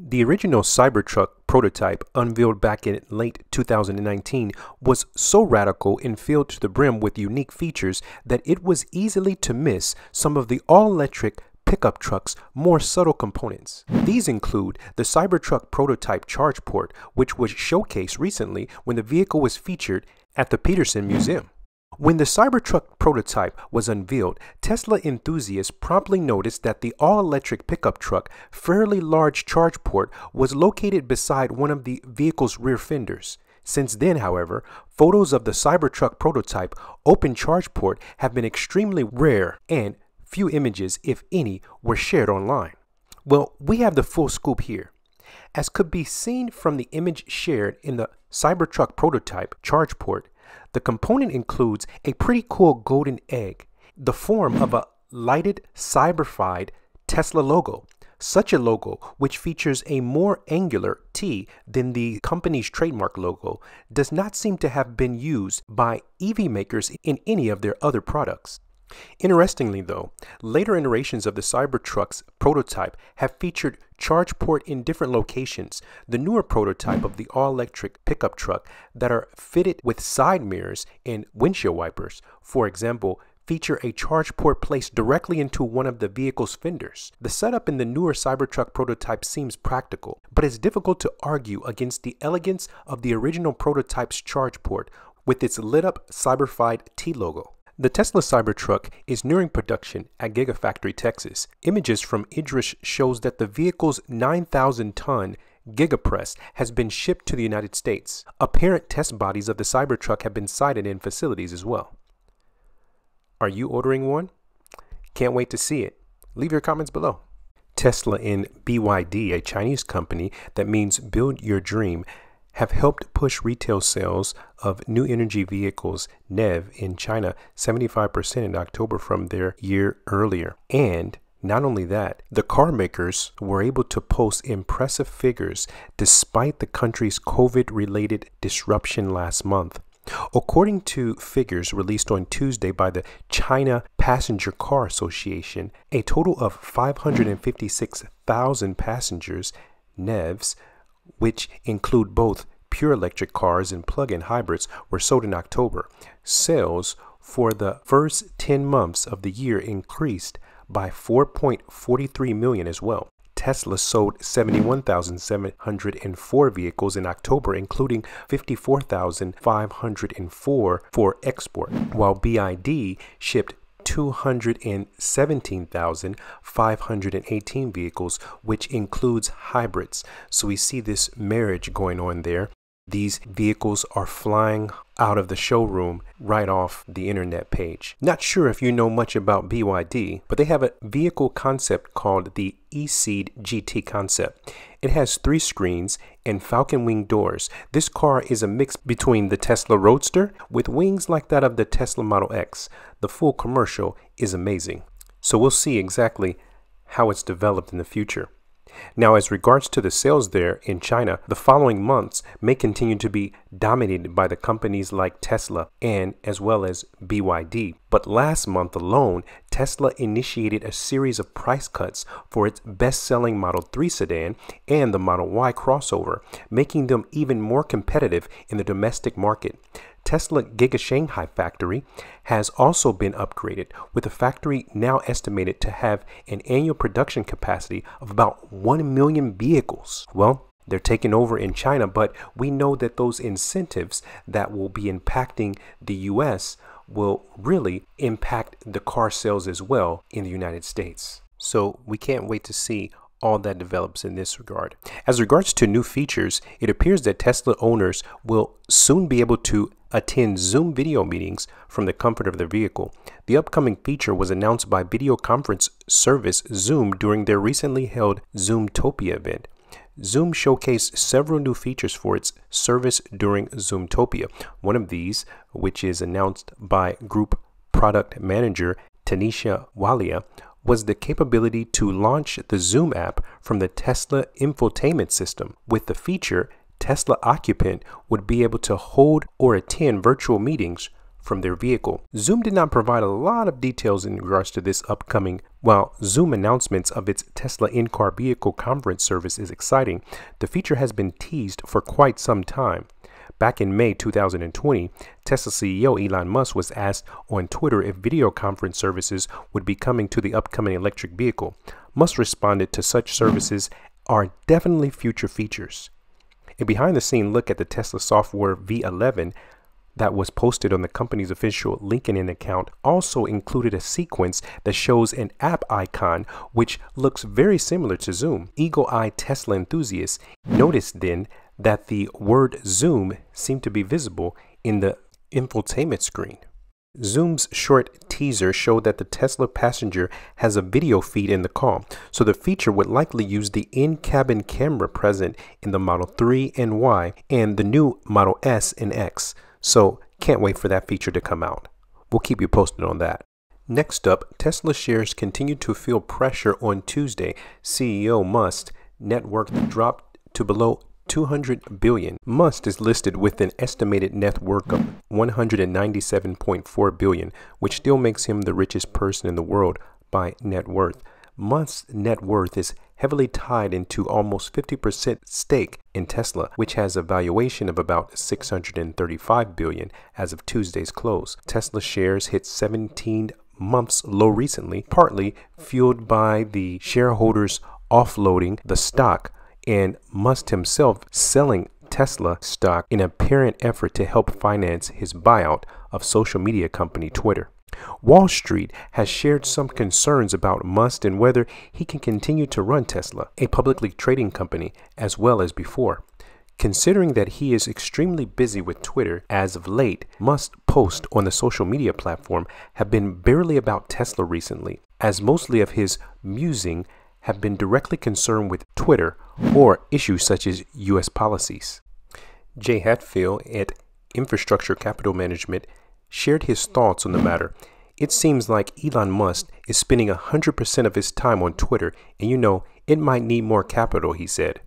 The original Cybertruck prototype, unveiled back in late 2019, was so radical and filled to the brim with unique features that it was easily to miss some of the all-electric pickup truck's more subtle components. These include the Cybertruck prototype charge port, which was showcased recently when the vehicle was featured at the Peterson Museum. When the Cybertruck prototype was unveiled, Tesla enthusiasts promptly noticed that the all-electric pickup truck fairly large charge port was located beside one of the vehicle's rear fenders. Since then, however, photos of the Cybertruck prototype open charge port have been extremely rare, and few images, if any, were shared online. Well, we have the full scoop here. As could be seen from the image shared in the Cybertruck prototype charge port, the component includes a pretty cool golden egg, the form of a lighted cyberfied Tesla logo. Such a logo, which features a more angular T than the company's trademark logo, does not seem to have been used by EV makers in any of their other products. Interestingly though, later iterations of the Cybertruck's prototype have featured charge port in different locations. The newer prototype of the all-electric pickup truck that are fitted with side mirrors and windshield wipers, for example, feature a charge port placed directly into one of the vehicle's fenders. The setup in the newer Cybertruck prototype seems practical, but it's difficult to argue against the elegance of the original prototype's charge port with its lit-up cyberfied T logo. The Tesla Cybertruck is nearing production at Gigafactory, Texas. Images from Idris shows that the vehicle's 9,000-ton Gigapress has been shipped to the United States. Apparent test bodies of the Cybertruck have been sighted in facilities as well. Are you ordering one? Can't wait to see it. Leave your comments below. Tesla and BYD, a Chinese company that means build your dream, have helped push retail sales of new energy vehicles NEV in China 75% in October from their year earlier. And not only that, the car makers were able to post impressive figures despite the country's COVID-related disruption last month. According to figures released on Tuesday by the China Passenger Car Association, a total of 556,000 passengers, NEVs, which include both pure electric cars and plug-in hybrids, were sold in October. Sales for the first 10 months of the year increased by 4.43 million as well. Tesla sold 71,704 vehicles in October, including 54,504 for export, while BYD shipped 217,518 vehicles, which includes hybrids. So we see this marriage going on there. These vehicles are flying out of the showroom right off the internet page. Not sure if you know much about BYD, but they have a vehicle concept called the E-Seed GT concept. It has 3 screens and falcon wing doors. This car is a mix between the Tesla Roadster with wings like that of the Tesla Model X. The full commercial is amazing. So we'll see exactly how it's developed in the future. Now, as regards to the sales there in China, the following months may continue to be dominated by the companies like Tesla and as well as BYD. But last month alone, Tesla initiated a series of price cuts for its best-selling Model 3 sedan and the Model Y crossover, making them even more competitive in the domestic market. Tesla Giga Shanghai factory has also been upgraded, with the factory now estimated to have an annual production capacity of about 1 million vehicles. Well, they're taking over in China, but we know that those incentives that will be impacting the US will really impact the car sales as well in the United States. So we can't wait to see all that develops in this regard. As regards to new features, it appears that Tesla owners will soon be able to attend Zoom video meetings from the comfort of their vehicle. The upcoming feature was announced by video conference service Zoom during their recently held Zoomtopia event. Zoom showcased several new features for its service during Zoomtopia. One of these, which is announced by Group Product Manager Tanisha Walia, was the capability to launch the Zoom app from the Tesla infotainment system. With the feature, Tesla occupant would be able to hold or attend virtual meetings from their vehicle. Zoom did not provide a lot of details in regards to this upcoming While Zoom announcements of its Tesla in-car vehicle conference service is exciting, the feature has been teased for quite some time. Back in May 2020, Tesla CEO Elon Musk was asked on Twitter if video conference services would be coming to the upcoming electric vehicle. Musk responded to such services are definitely future features. A behind-the-scene look at the Tesla software V11 that was posted on the company's official LinkedIn account also included a sequence that shows an app icon which looks very similar to Zoom. Eagle-eyed Tesla enthusiasts noticed then that the word Zoom seemed to be visible in the infotainment screen. Zoom's short teaser showed that the Tesla Passenger has a video feed in the car, so the feature would likely use the in-cabin camera present in the Model 3 and Y and the new Model S and X. So can't wait for that feature to come out. We'll keep you posted on that. Next up, Tesla shares continued to feel pressure on Tuesday. CEO Musk's net worth dropped to below $200 billion. Musk is listed with an estimated net worth of $197.4 billion, which still makes him the richest person in the world by net worth. Musk's net worth is heavily tied into almost 50% stake in Tesla, which has a valuation of about $635 billion as of Tuesday's close. Tesla shares hit 17 months low recently, partly fueled by the shareholders offloading the stock and Musk himself selling Tesla stock in an apparent effort to help finance his buyout of social media company Twitter. Wall Street has shared some concerns about Musk and whether he can continue to run Tesla, a publicly trading company, as well as before. Considering that he is extremely busy with Twitter as of late, Musk's posts on the social media platform have been barely about Tesla recently, as mostly of his musing have been directly concerned with Twitter or issues such as U.S. policies. Jay Hatfield at Infrastructure Capital Management shared his thoughts on the matter. It seems like Elon Musk is spending 100% of his time on Twitter, and it might need more capital, he said.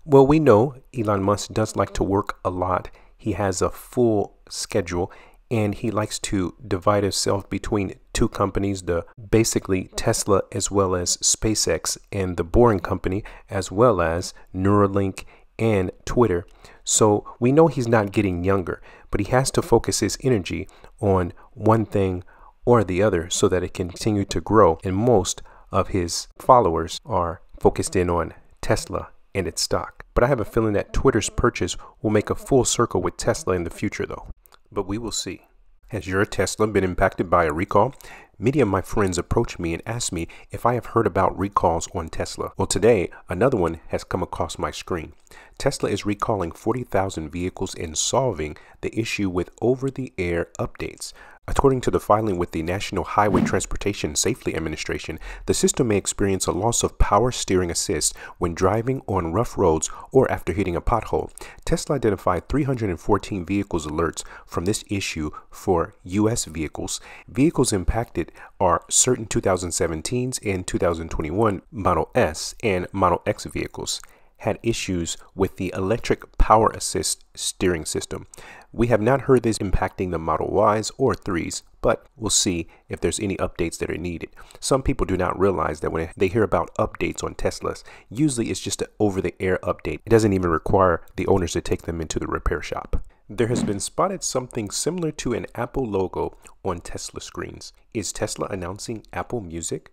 Well, we know Elon Musk does like to work a lot. He has a full schedule, and he likes to divide himself between two companies, basically Tesla as well as SpaceX, and the Boring Company as well as Neuralink and Twitter. So we know he's not getting younger, but he has to focus his energy on one thing or the other so that it can continue to grow. And most of his followers are focused in on Tesla and its stock. But I have a feeling that Twitter's purchase will make a full circle with Tesla in the future, though. But we will see. Has your Tesla been impacted by a recall? Many of my friends approached me and asked me if I have heard about recalls on Tesla. Well, today, another one has come across my screen. Tesla is recalling 40,000 vehicles and solving the issue with over-the-air updates. According to the filing with the National Highway Transportation Safety Administration, the system may experience a loss of power steering assist when driving on rough roads or after hitting a pothole. Tesla identified 314 vehicles alerts from this issue for U.S. vehicles. Vehicles impacted are certain 2017s and 2021 Model S and Model X vehicles had issues with the electric power assist steering system. We have not heard this impacting the Model Ys or 3s, but we'll see if there's any updates that are needed. Some people do not realize that when they hear about updates on Teslas, usually it's just an over-the-air update. It doesn't even require the owners to take them into the repair shop. There has been spotted something similar to an Apple logo on Tesla screens. Is Tesla announcing Apple Music?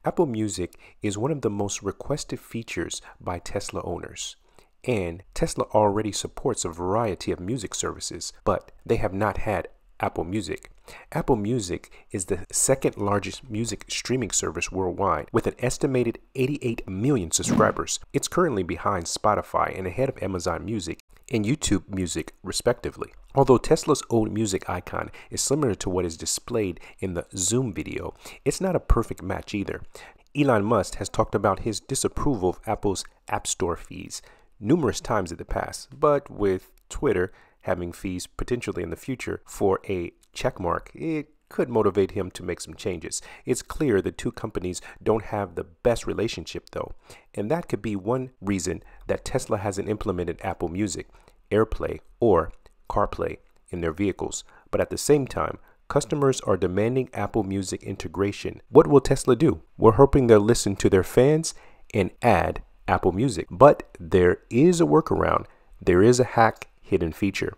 Apple Music is one of the most requested features by Tesla owners. And Tesla already supports a variety of music services, but they have not had Apple Music. Apple Music is the second largest music streaming service worldwide with an estimated 88 million subscribers. It's currently behind Spotify and ahead of Amazon Music and YouTube Music, respectively. Although Tesla's old music icon is similar to what is displayed in the Zoom video, it's not a perfect match either. Elon Musk has talked about his disapproval of Apple's App Store fees numerous times in the past, but with Twitter having fees potentially in the future for a checkmark, it could motivate him to make some changes. It's clear the two companies don't have the best relationship though, and that could be one reason that Tesla hasn't implemented Apple Music, AirPlay, or CarPlay in their vehicles. But at the same time, Customers are demanding Apple Music integration. What will Tesla do? We're hoping they'll listen to their fans and add Apple Music. But there is a workaround. There is a hack hidden feature.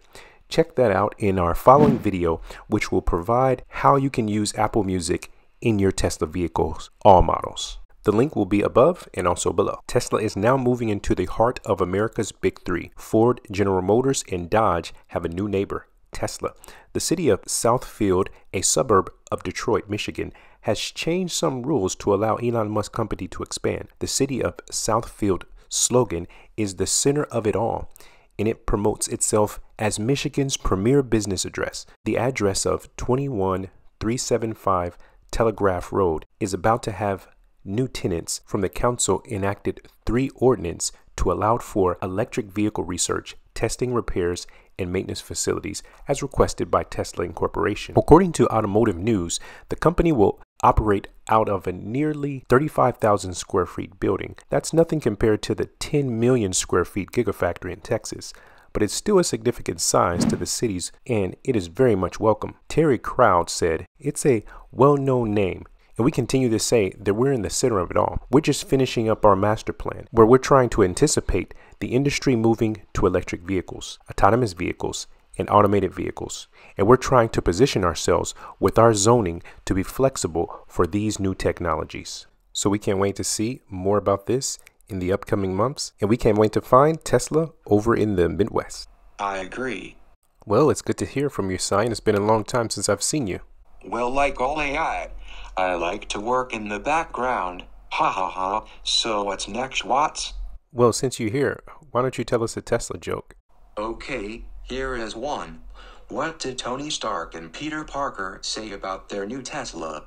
Check that out in our following video, which will provide how you can use Apple Music in your Tesla vehicles, all models. The link will be above and also below. Tesla is now moving into the heart of America's big three. Ford, General Motors, and Dodge have a new neighbor, Tesla. The city of Southfield, a suburb of Detroit, Michigan, has changed some rules to allow Elon Musk company to expand. The city of Southfield slogan is the center of it all, and it promotes itself as Michigan's premier business address. The address of 21375 Telegraph Road is about to have new tenants from the council enacted 3 ordinance to allow for electric vehicle research, testing, repairs, and maintenance facilities as requested by Tesla Incorporation. According to Automotive News, the company will operate out of a nearly 35,000 square feet building. That's nothing compared to the 10 million square feet Gigafactory in Texas, but it's still a significant size to the cities, and it is very much welcome. Terry Crowd said, "It's a well-known name, and we continue to say that we're in the center of it all. We're just finishing up our master plan, where we're trying to anticipate the industry moving to electric vehicles, autonomous vehicles, and automated vehicles. And we're trying to position ourselves with our zoning to be flexible for these new technologies." So we can't wait to see more about this in the upcoming months, and we can't wait to find Tesla over in the Midwest. I agree. Well, it's good to hear from you, Sion. It's been a long time since I've seen you. Well, like all AI, I like to work in the background. Ha ha ha. So what's next, Watts? Well, since you're here, why don't you tell us a Tesla joke? Okay, here is one. What did Tony Stark and Peter Parker say about their new Tesla?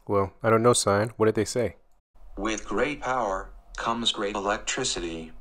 Well, I don't know, Sion. What did they say? With great power comes great electricity.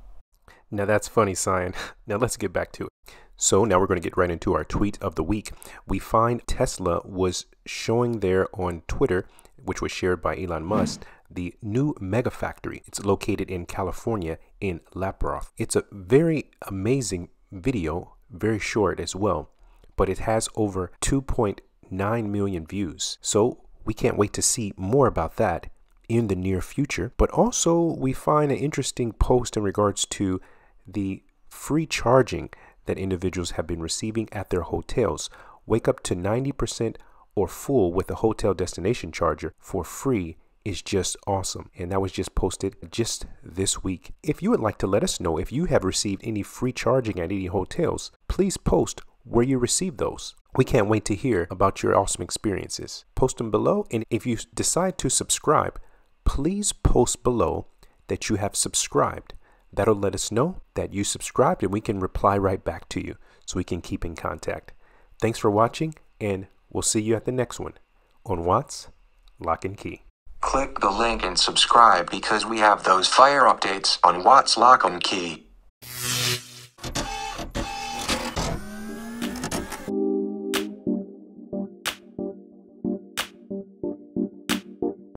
Now that's funny, Sion. Now let's get back to it. So now we're going to get right into our tweet of the week. We find Tesla was showing there on Twitter, which was shared by Elon Musk, the new mega factory. It's located in California in Laporte. It's a very amazing video, very short as well, but it has over 2.9 million views. So we can't wait to see more about that in the near future. But also we find an interesting post in regards to the free charging that individuals have been receiving at their hotels. Wake up to 90% or full with a hotel destination charger for free is just awesome. And that was just posted just this week. If you would like to let us know if you have received any free charging at any hotels, please post where you received those. We can't wait to hear about your awesome experiences. Post them below, and if you decide to subscribe, please post below that you have subscribed. That'll let us know that you subscribed, and we can reply right back to you so we can keep in contact. Thanks for watching, and we'll see you at the next one on Watts Lock and Key. Click the link and subscribe because we have those fire updates on Watts Lock and Key.